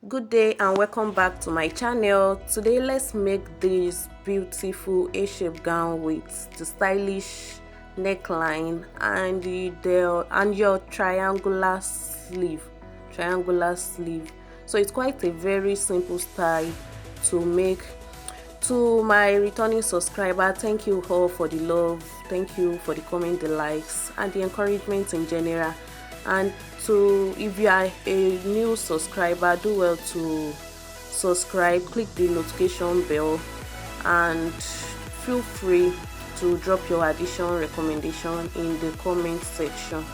Good day and welcome back to my channel. Today let's make this beautiful a-shape gown with the stylish neckline and your triangular sleeve. So it's quite a very simple style to make. To my returning subscriber, thank you all for the love, thank you for the comment, the likes and the encouragement in general. And to if you are a new subscriber, do well to subscribe, click the notification bell, and feel free to drop your addition recommendation in the comment section.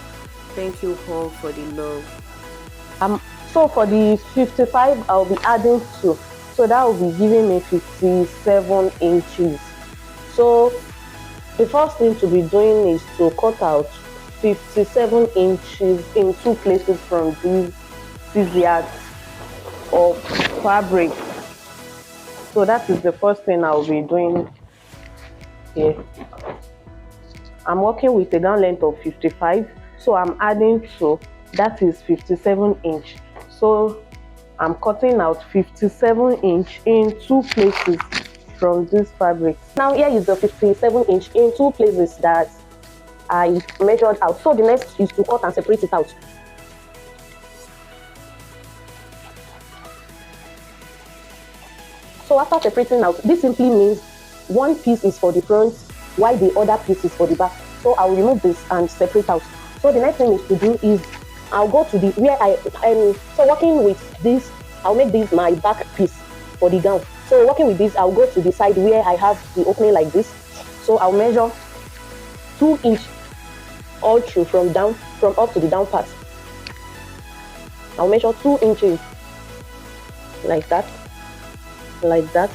Thank you all for the love. So for the 55, I'll be adding 2. So that will be giving me 57 inches. So the first thing to be doing is to cut out 57 inches in 2 places from these yards of fabric. So that is the first thing I'll be doing here. I'm working with a gown length of 55, so I'm adding 2, that is 57 inch. So I'm cutting out 57 inch in 2 places from this fabric. Now here is the 57 inch in 2 places that I measured out. So the next is to cut and separate it out. So after separating out, this simply means one piece is for the front while the other piece is for the back. So I'll remove this and separate out. So the next thing is to do is I'll go to the where so working with this, I'll make this my back piece for the gown. So working with this, I'll go to the side where I have the opening like this. So I'll measure 2 inch all through from up to the down part. I'll measure 2 inches like that, like that,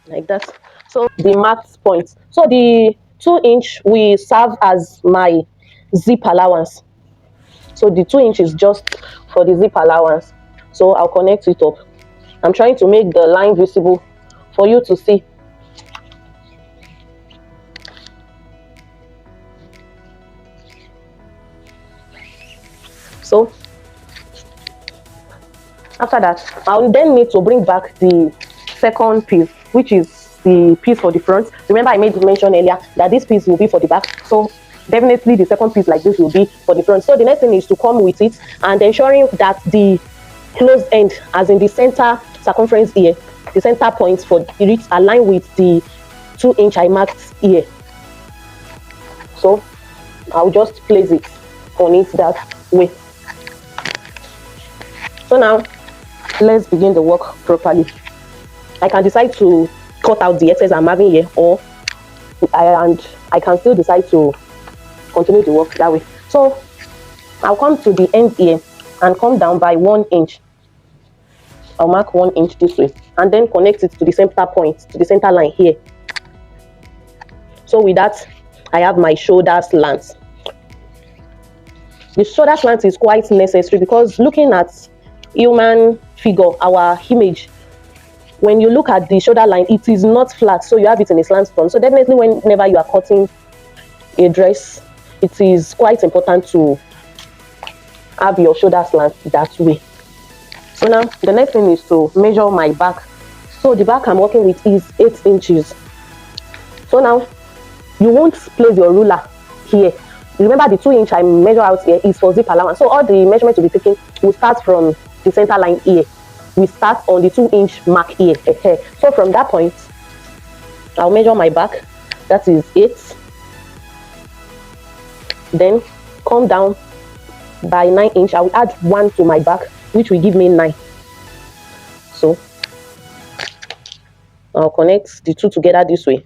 like that. So the marked point. So the 2 inch will serve as my zip allowance. So the 2 inch is just for the zip allowance. So I'll connect it up. I'm trying to make the line visible for you to see. So after that, I'll then need to bring back the second piece, which is the piece for the front. Remember I made mention earlier that this piece will be for the back, so definitely the second piece like this will be for the front. So the next thing is to come with it and ensuring that the closed end, as in the center circumference here, the center point for it align with the 2 inch I marked here. So I'll just place it on it that way. So now let's begin the work properly. I can decide to cut out the excess I'm having here, or I can still decide to continue the work that way. So I'll come to the end here and come down by 1 inch. I'll mark 1 inch this way and then connect it to the center point, to the center line here. So with that, I have my shoulder slant. The shoulder slant is quite necessary because looking at human figure, our image, when you look at the shoulder line, it is not flat, so you have it in a slant front. So definitely whenever you are cutting a dress, it is quite important to have your shoulder slant that way. So now the next thing is to measure my back. So the back I'm working with is 8 inches. So now you won't place your ruler here. Remember the 2 inch I measure out here is for zip allowance. So all the measurements will be taken will start from the center line here. We start on the 2 inch mark here. So from that point, I'll measure my back. That is 8. Then come down by 9 inch. I will add 1 to my back, which will give me 9. So I'll connect the 2 together this way.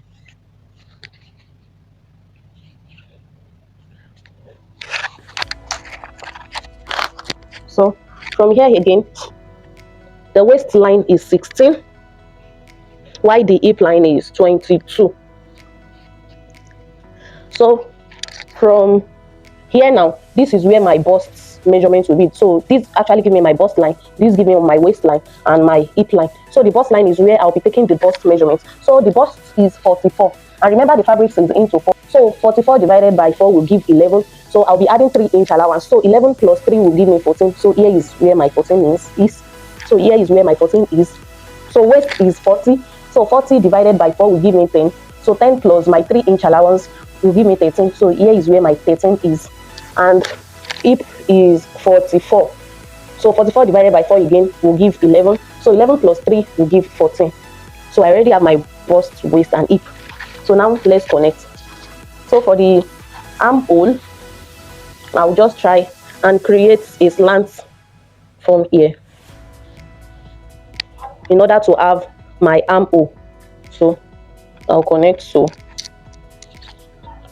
So from here again, the waistline is 16, while the hip line is 22. So from here now, this is where my bust measurement will be. So this actually give me my bust line, this give me my waistline and my hip line. So the bust line is where I'll be taking the bust measurement. So the bust is 44, and remember the fabric is into 4. So 44 divided by 4 will give 11, So I'll be adding 3-inch allowance. So 11 plus 3 will give me 14. So here is where my 14 is. So here is where my 14 is. So waist is 40. So 40 divided by 4 will give me 10. So 10 plus my 3-inch allowance will give me 13. So here is where my 13 is. And hip is 44. So 44 divided by 4 again will give 11. So 11 plus 3 will give 14. So I already have my bust, waist, and hip. So now let's connect. So for the armhole, I'll just try and create a slant from here in order to have my armhole. So I'll connect. So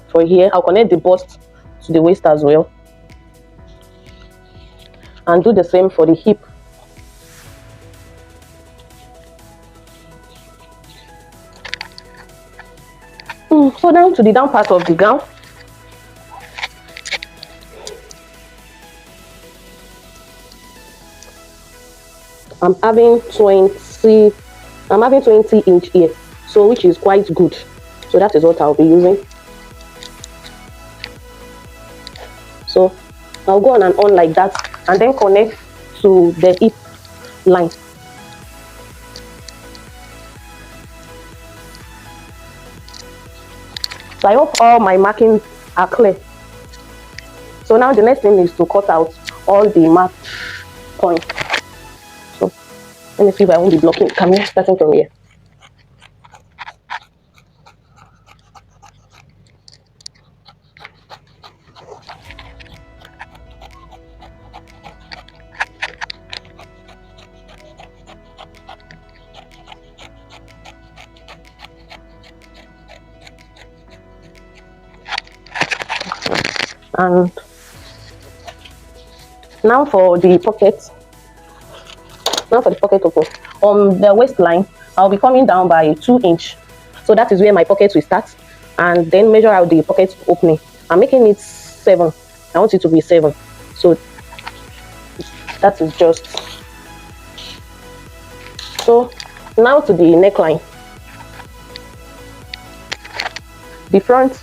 for here, I'll connect the bust to the waist as well, and do the same for the hip. So down to the down part of the gown, I'm having 20 inch here, so which is quite good. So that is what I'll be using. So I'll go on and on like that, and then connect to the hip line. So I hope all my markings are clear. So now the next thing is to cut out all the marked points. So let me see if I won't be blocking the camera starting from here. And now for the pocket. Now for the pocket open. On the waistline, I'll be coming down by 2 inch. So that is where my pocket will start. And then measure out the pocket opening. I'm making it 7. I want it to be 7. So that is just. So now to the neckline. The front.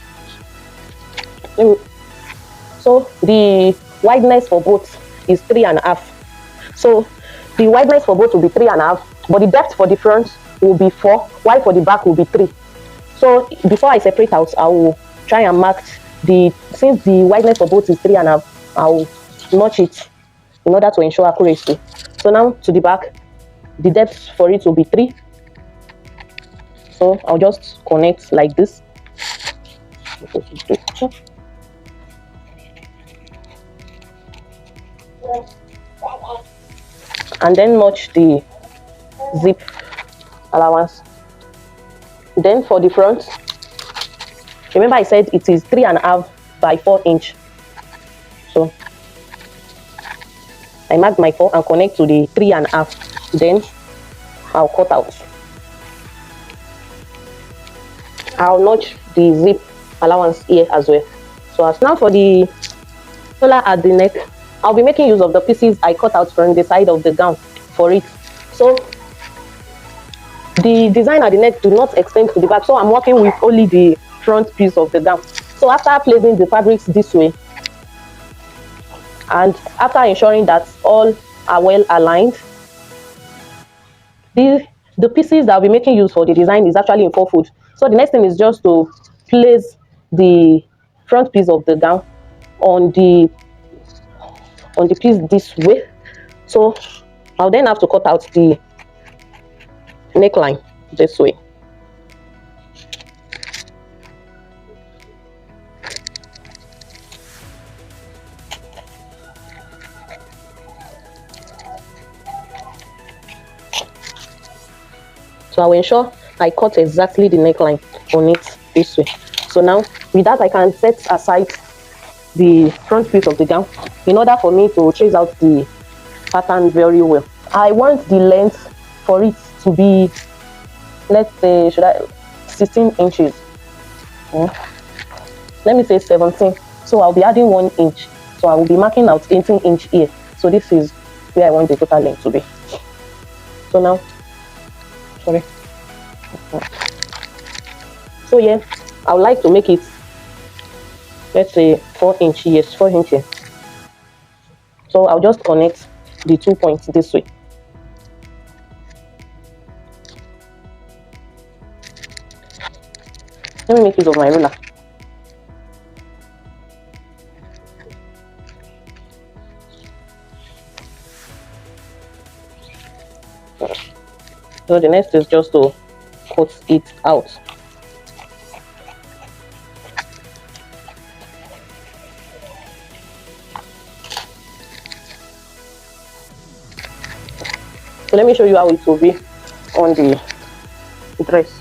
So the wideness for both is 3.5. So the wideness for both will be 3.5, but the depth for the front will be 4, while for the back will be 3. So before I separate out, I will try and mark since the wideness for both is 3.5, I will notch it in order to ensure accuracy. So now to the back, the depth for it will be 3. So I'll just connect like this. And then notch the zip allowance. Then for the front, remember I said it is 3.5 by 4 inch. So I mark my 4 and connect to the 3.5. Then I'll cut out. I'll notch the zip allowance here as well. So as now for the collar at the neck, I'll be making use of the pieces I cut out from the side of the gown for it. So the design at the neck do not extend to the back, so I'm working with only the front piece of the gown. So after placing the fabrics this way, and after ensuring that all are well aligned, the pieces that I'll be making use for the design is actually in 4-fold. So the next thing is just to place the front piece of the gown on the piece this way. So I'll then have to cut out the neckline this way. So I will ensure I cut exactly the neckline on it this way. So now with that, I can set aside the front piece of the gown in order for me to trace out the pattern very well. I want the length for it to be, let's say, 16 inches. Let me say 17. So I'll be adding 1 inch. So I will be marking out 18 inch here. So this is where I want the total length to be. So now, sorry. So yeah, I would like to make it let's say 4 inch. Yes, 4 inch here. So I'll just connect the 2 points this way. Let me make use of my ruler. So the next is just to cut it out. So let me show you how it will be on the dress.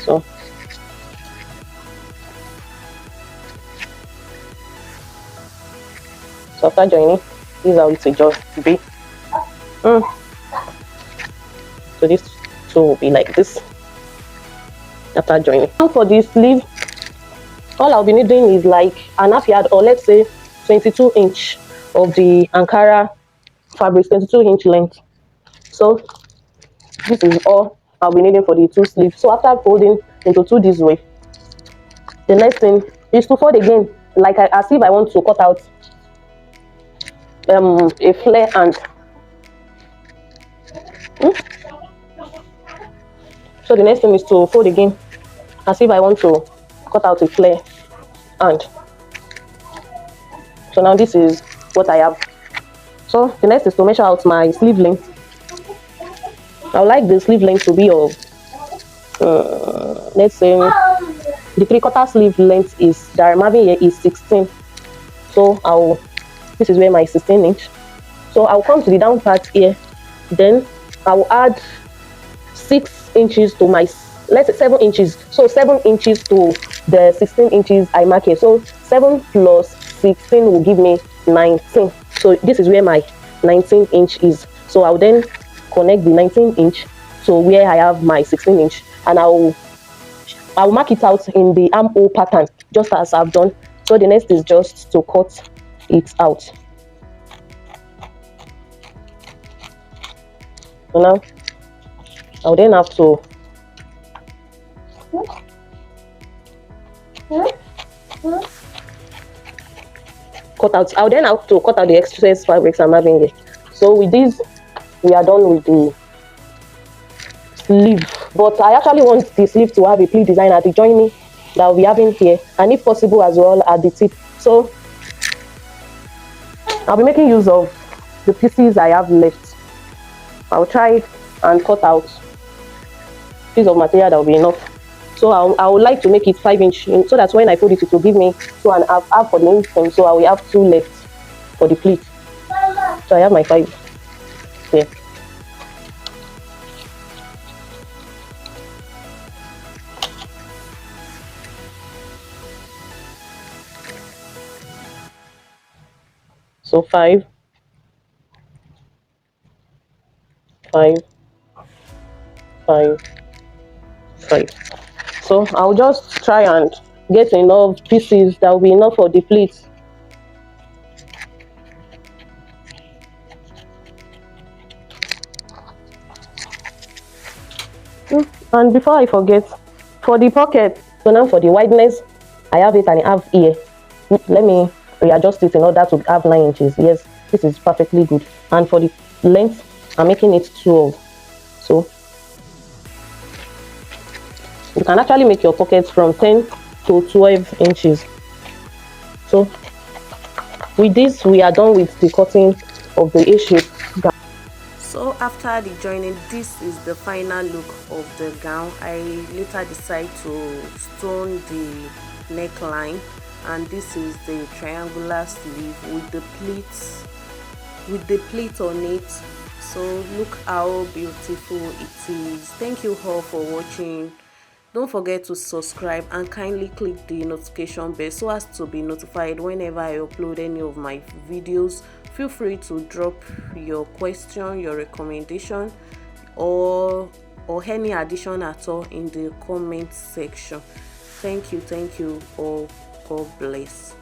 So after joining, this is how it will just be. So this two will be like this after joining. Now for the sleeve, all I'll be needing is like an half yard, or let's say 22 inch of the Ankara fabric, 22-inch length. So this is all I'll be needing for the two sleeves. So after folding into two this way, the next thing is to fold again, like as if I want to cut out a flare hand. So the next thing is to fold again, as if I want to cut out a flare hand. So now this is what I have. So the next is to measure out my sleeve length. I would like the sleeve length to be of, let's say, the 3/4 sleeve length is that I'm having here is 16. So this is where my 16 inch. So I'll come to the down part here, then I'll add 6 inches to my, let's say 7 inches. So 7 inches to the 16 inches I mark here. So 7 plus 16 will give me 19. So this is where my 19 inch is. So I'll then connect the 19 inch to where I have my 16 inch, and I'll mark it out in the armhole pattern, just as I've done. So the next is just to cut it out. So now I'll then have to cut out. I'll then have to cut out the excess fabrics I'm having here. So with this, we are done with the sleeve. But I actually want the sleeve to have a pleat design at the joining that we'll be having here, and if possible as well at the tip. So I'll be making use of the pieces I have left. I'll try and cut out a piece of material that will be enough. So I would like to make it 5 inch, so that when I fold it, it will give me 2.5 for the inch. So I will have 2 left for the pleat. So I have my 5 here. So 5, 5, 5, 5. So I'll just try and get enough pieces that will be enough for the pleats. And before I forget, for the pocket, so now for the wideness, I have 8.5 here. Let me readjust it in order to have 9 inches. Yes, this is perfectly good. And for the length, I'm making it 12. So you can actually make your pockets from 10 to 12 inches. So with this, we are done with the cutting of the A-shape gown. So after the joining, this is the final look of the gown. I later decide to stone the neckline, and this is the triangular sleeve with the pleats on it. So look how beautiful it is. Thank you all for watching. Don't forget to subscribe and kindly click the notification bell so as to be notified whenever I upload any of my videos. Feel free to drop your question, your recommendation, or any addition at all in the comment section. Thank you all. God bless.